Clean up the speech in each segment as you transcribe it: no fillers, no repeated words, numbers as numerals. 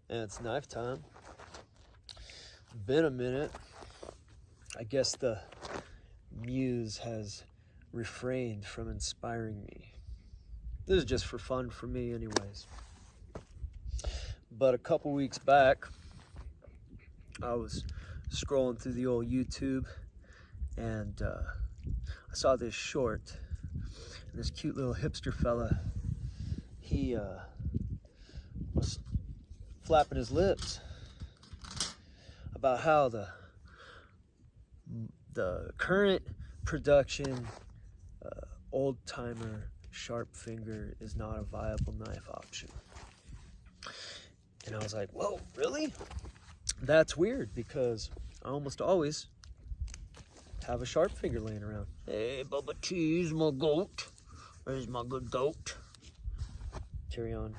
and it's knife time. Been a minute. I guess the muse has refrained from inspiring me. This is just for fun for me anyways. But a couple weeks back, I was scrolling through the old YouTube, and I saw this short, and this cute little hipster fella, he was flapping his lips about how the current production Oldtimer Sharpfinger is not a viable knife option. And I was like, whoa, really? That's weird, because I almost always have a Sharpfinger laying around. Hey, Bubba Cheese, my goat. Where's my good goat? Tyrion.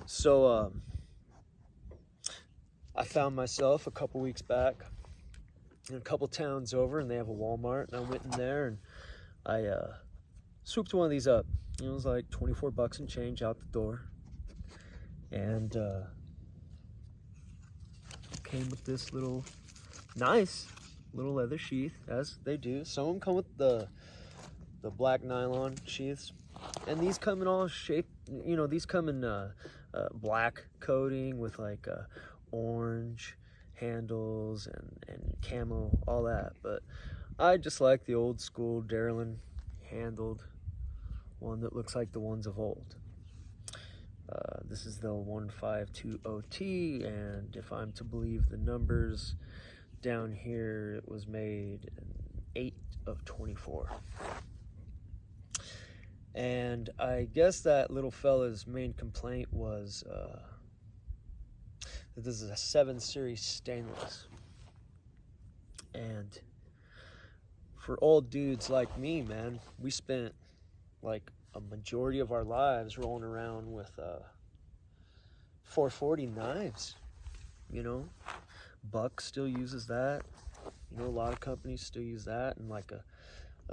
So, I found myself a couple weeks back in a couple towns over, and they have a Walmart, and I went in there and I swooped one of these up. It was like 24 bucks and change out the door, and came with this little nice little leather sheath, as they do. Some of them come with the black nylon sheaths, and these come in all shape. You know, these come in black coating with like orange handles and camo, all that. But I just like the old school Darylin handled one that looks like the ones of old. This is the 1520T, and if I'm to believe the numbers down here, it was made in 8 of 24. And I guess that little fella's main complaint was that this is a 7 series stainless. And for old dudes like me, man, we spent like a majority of our lives rolling around with 440 knives. You know, Buck still uses that. You know, a lot of companies still use that. And like a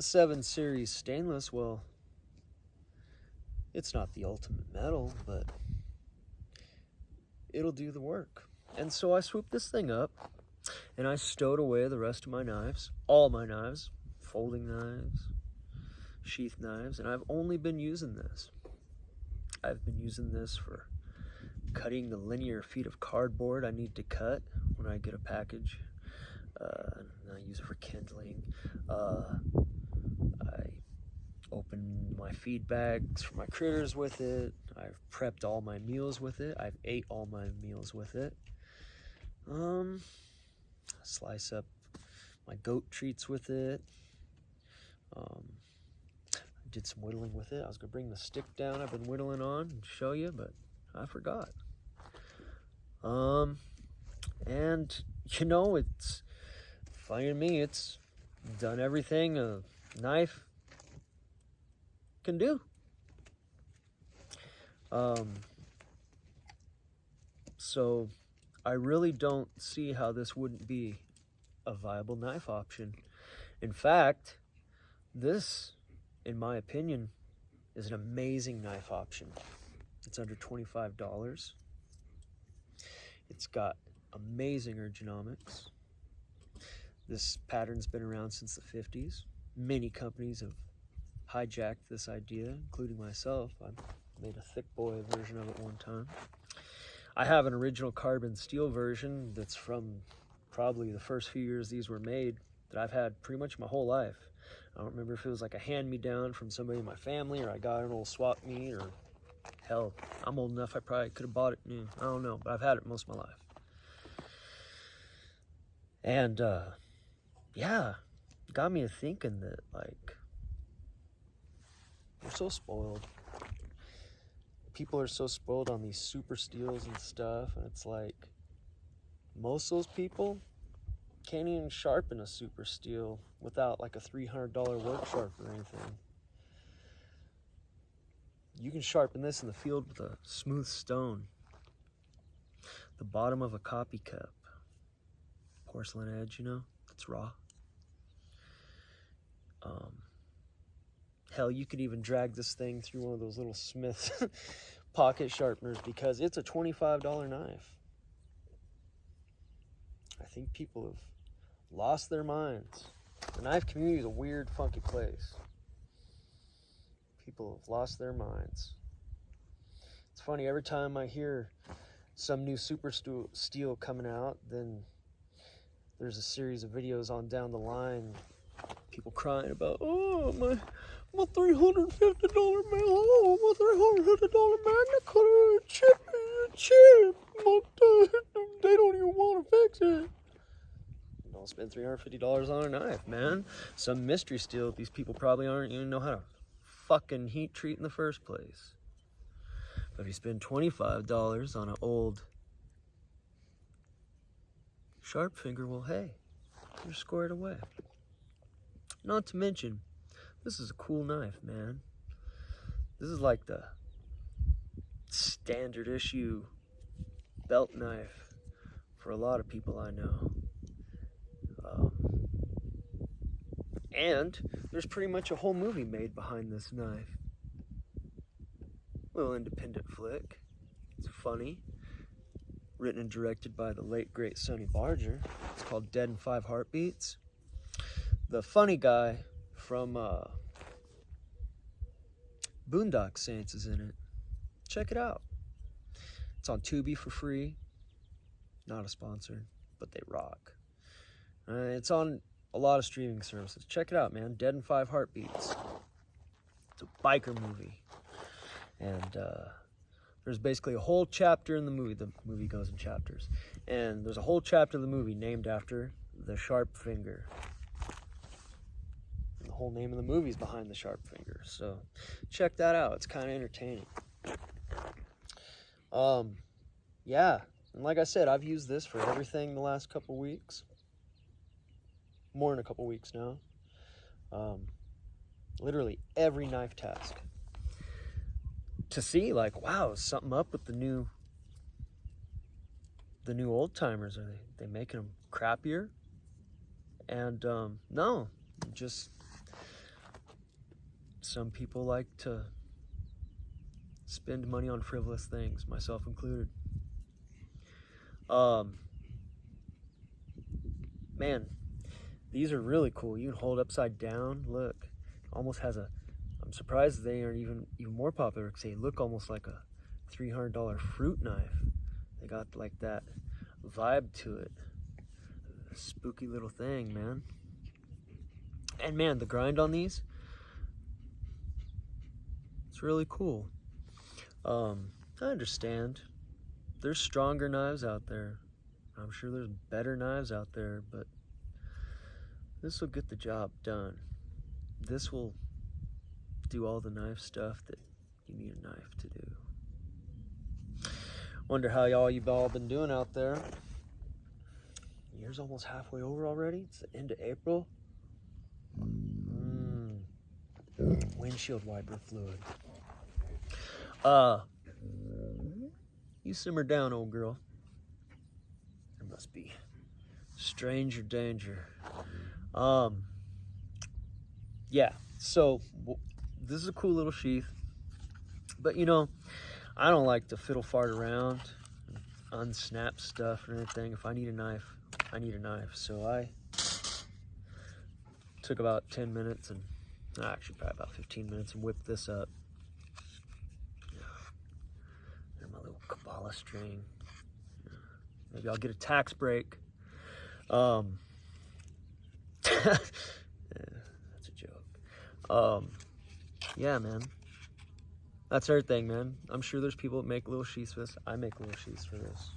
7 series stainless, well, it's not the ultimate metal, but it'll do the work. And so I swooped this thing up, and I stowed away the rest of my knives, all my knives, folding knives, sheath knives, and I've only been using this. I've been using this for cutting the linear feet of cardboard I need to cut when I get a package. I use it for kindling. I open my feed bags for my critters with it. I've prepped all my meals with it. I've ate all my meals with it. Slice up my goat treats with it. I did some whittling with it. I was gonna bring the stick down I've been whittling on and show you, but I forgot. And you know, it's funny to me, it's done everything a knife can do. So I really don't see how this wouldn't be a viable knife option. In fact, this, in my opinion, is an amazing knife option. It's under $25. It's got amazing ergonomics. This pattern's been around since the 50s. Many companies have hijacked this idea, including myself. I made a thick boy version of it one time. I have an original carbon steel version that's from probably the first few years these were made, that I've had pretty much my whole life. I don't remember if it was like a hand-me-down from somebody in my family, or I got an old swap meet, or hell, I'm old enough I probably could have bought it new. I don't know, but I've had it most of my life. And yeah, got me to thinking that, like, we're so spoiled. People are so spoiled on these super steels and stuff, and it's like, most of those people can't even sharpen a super steel without like a $300 work sharp or anything. You can sharpen this in the field with a smooth stone, the bottom of a coffee cup, porcelain edge, you know, it's raw. Hell, you could even drag this thing through one of those little Smith pocket sharpeners because it's a $25 knife. I think people have lost their minds. The knife community is a weird, funky place. People have lost their minds. It's funny, every time I hear some new super steel coming out, then there's a series of videos on down the line, people crying about, oh, my $350 man, oh, my $350 Magna Cutter chip, they don't even want to fix it. Don't spend $350 on a knife, man. Some mystery steel these people probably aren't even know how to fucking heat treat in the first place. But if you spend $25 on an old Sharpfinger, well, hey, you're squared away. Not to mention, this is a cool knife, man. This is like the standard issue belt knife for a lot of people I know. And there's pretty much a whole movie made behind this knife. Little independent flick. It's funny. Written and directed by the late, great Sonny Barger. It's called Dead in 5 Heartbeats. The funny guy from Boondock Saints is in it. Check it out. It's on Tubi for free. Not a sponsor, but they rock. It's on a lot of streaming services. Check it out, man. Dead in 5 Heartbeats. It's a biker movie. And there's basically a whole chapter in the movie. The movie goes in chapters. And there's a whole chapter of the movie named after the Sharpfinger. And the whole name of the movie is behind the Sharpfinger. So check that out. It's kind of entertaining. Yeah. And like I said, I've used this for everything the last couple weeks. More than a couple weeks now. Literally every knife task. To see, like, wow, is something up with the new Oldtimers? Are they making them crappier? And no, just some people like to spend money on frivolous things, myself included. Man, these are really cool. You can hold upside down. Look, almost has a. I'm surprised they aren't even more popular because they look almost like a $300 fruit knife. They got like that vibe to it. A spooky little thing, man. And man, the grind on these, it's really cool. I understand. There's stronger knives out there. I'm sure there's better knives out there, but this will get the job done. This will do all the knife stuff that you need a knife to do. Wonder how you've all been doing out there. The year's almost halfway over already. It's the end of April. Windshield wiper fluid. You simmer down, old girl. There must be stranger danger. Yeah, so this is a cool little sheath, but you know, I don't like to fiddle fart around, unsnap stuff or anything. If I need a knife, I need a knife. So I took about 10 minutes and actually probably about 15 minutes and whipped this up. There's my little Kabbalah string. Maybe I'll get a tax break. Yeah, that's a joke. Yeah, man. That's everything, man. I'm sure there's people that make little sheaths for this. I make little sheaths for this.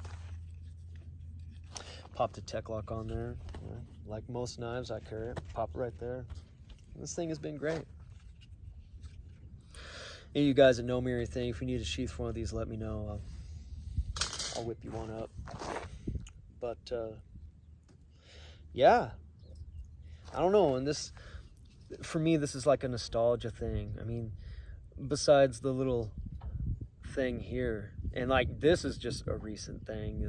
Pop the tech lock on there. Yeah. Like most knives, I carry it. Pop it right there. This thing has been great. Any of you guys that know me or anything, if you need a sheath for one of these, let me know. I'll whip you one up. But, yeah. I don't know. And this, for me, this is like a nostalgia thing. I mean, besides the little thing here, and like this is just a recent thing.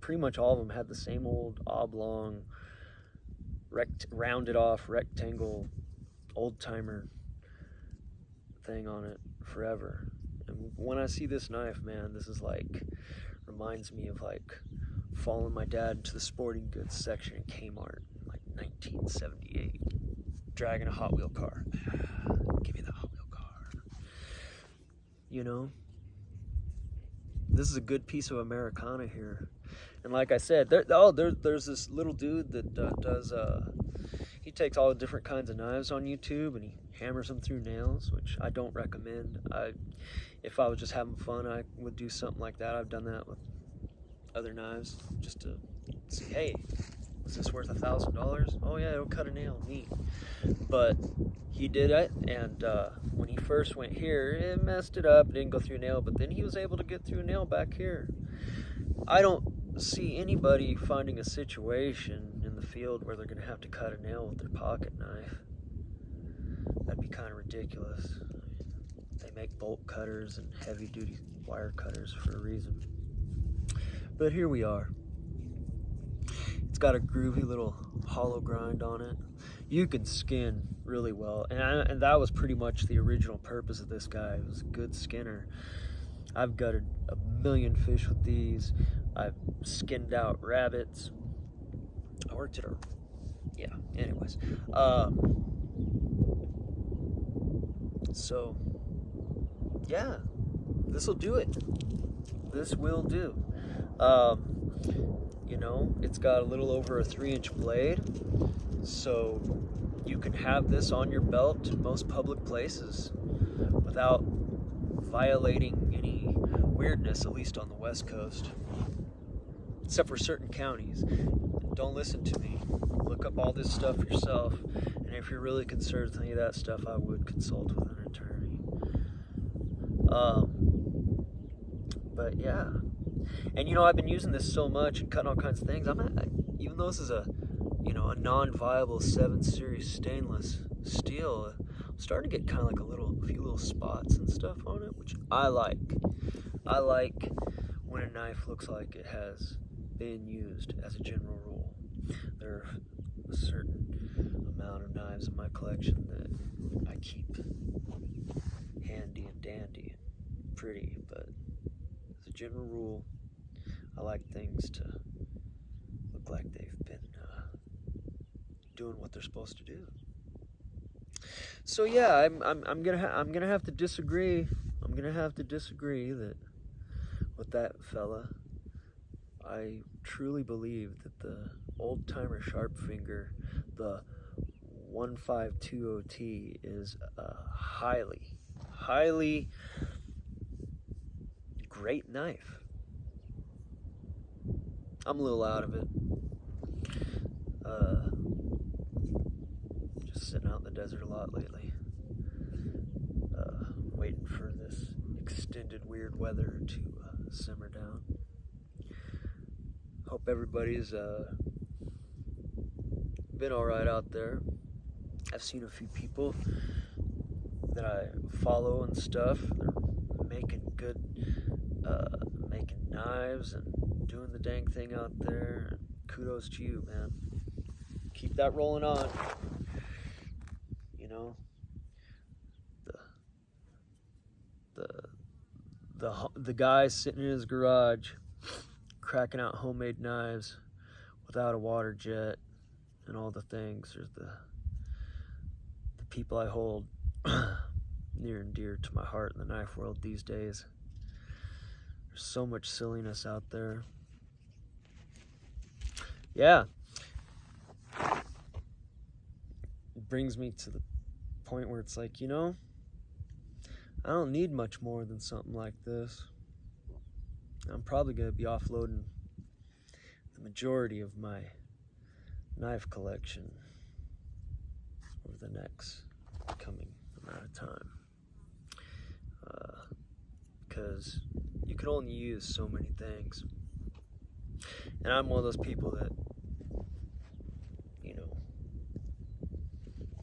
Pretty much all of them had the same old oblong, rounded off rectangle Oldtimer thing on it forever. And when I see this knife, man, this is like, reminds me of like following my dad into the sporting goods section in Kmart in like 1978, dragging a Hot Wheel car. Give me the Hot Wheel car. You know, this is a good piece of Americana here. And like I said, there's this little dude that does, he takes all the different kinds of knives on YouTube and he hammers them through nails, which I don't recommend. If I was just having fun, I would do something like that. I've done that with other knives just to see, hey, was this worth $1,000? Oh yeah, it'll cut a nail, neat. But he did it, and when he first went here, it messed it up, it didn't go through a nail, but then he was able to get through a nail back here. I don't see anybody finding a situation in the field where they're going to have to cut a nail with their pocket knife. That'd be kind of ridiculous. They make bolt cutters and heavy duty wire cutters for a reason. But here we are. It's got a groovy little hollow grind on it. You can skin really well, and that was pretty much the original purpose of this guy. It was a good skinner. I've gutted a million fish with these. I've skinned out rabbits. I worked at anyways. So, yeah, this will do it. This will do. You know, it's got a little over a 3-inch blade, so you can have this on your belt in most public places without violating any weirdness, at least on the West Coast, except for certain counties. Don't listen to me. Look up all this stuff yourself, and if you're really concerned with any of that stuff, I would consult with an attorney. But yeah, and you know, I've been using this so much and cutting all kinds of things. Even though this is a non-viable 7 series stainless steel, I'm starting to get kind of like a few little spots and stuff on it, which I like. I like when a knife looks like it has been used, as a general rule. There are a certain amount of knives in my collection that I keep handy and dandy and pretty, but as a general rule, I like things to look like they've been doing what they're supposed to do. So yeah, I'm gonna have to disagree. I'm gonna have to disagree that with that fella. I truly believe that the Oldtimer Sharpfinger, the 1520T, is a highly great knife. I'm a little out of it. Just sitting out in the desert a lot lately. Waiting for this extended weird weather to simmer down. Hope everybody's been alright out there. I've seen a few people that I follow and stuff. They're making good, making knives and doing the dang thing out there. Kudos to you, man. Keep that rolling on. You know, the guy sitting in his garage cracking out homemade knives without a water jet and all the things. There's the people I hold near and dear to my heart in the knife world these days. There's so much silliness out there. Yeah. It brings me to the point where it's like, you know, I don't need much more than something like this. I'm probably going to be offloading the majority of my knife collection over the next coming amount of time. Because you can only use so many things. And I'm one of those people that, you know,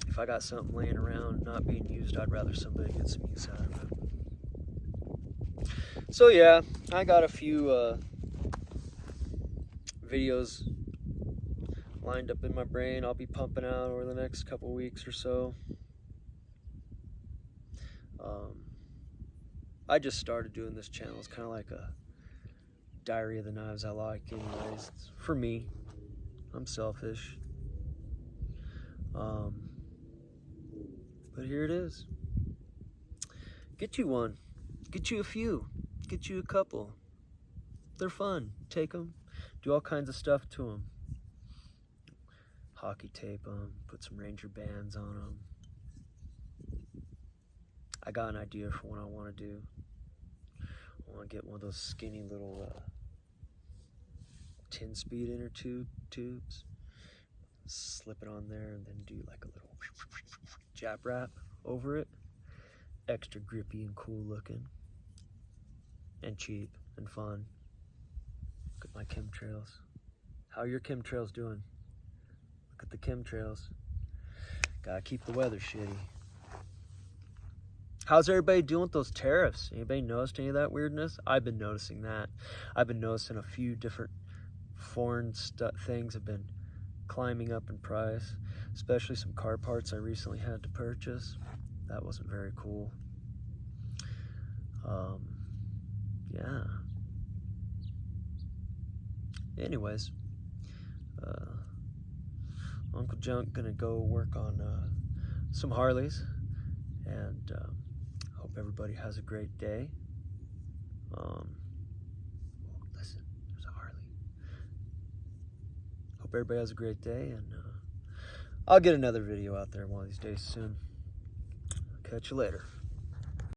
if I got something laying around not being used, I'd rather somebody get some use out of it. So yeah, I got a few videos lined up in my brain I'll be pumping out over the next couple weeks or so. I just started doing this channel. It's kind of like a diary of the knives I like anyways. It's for me. I'm selfish. But here it is. Get you one. Get you a few. Get you a couple. They're fun. Take them. Do all kinds of stuff to them. Hockey tape them. Put some Ranger bands on them. I got an idea for what I want to do. I want to get one of those skinny little 10-speed inner tubes. Slip it on there and then do like a little jab wrap over it. Extra grippy and cool looking. And cheap and fun. Look at my chemtrails. How are your chemtrails doing? Look at the chemtrails. Gotta keep the weather shitty. How's everybody doing with those tariffs? Anybody noticed any of that weirdness? I've been noticing that. I've been noticing a few different foreign things have been climbing up in price, especially some car parts I recently had to purchase. That wasn't very cool. Yeah. Anyways, Uncle Junk gonna go work on some Harleys, and hope everybody has a great day. Listen, there's a Harley. Hope everybody has a great day, and I'll get another video out there one of these days soon. Catch you later.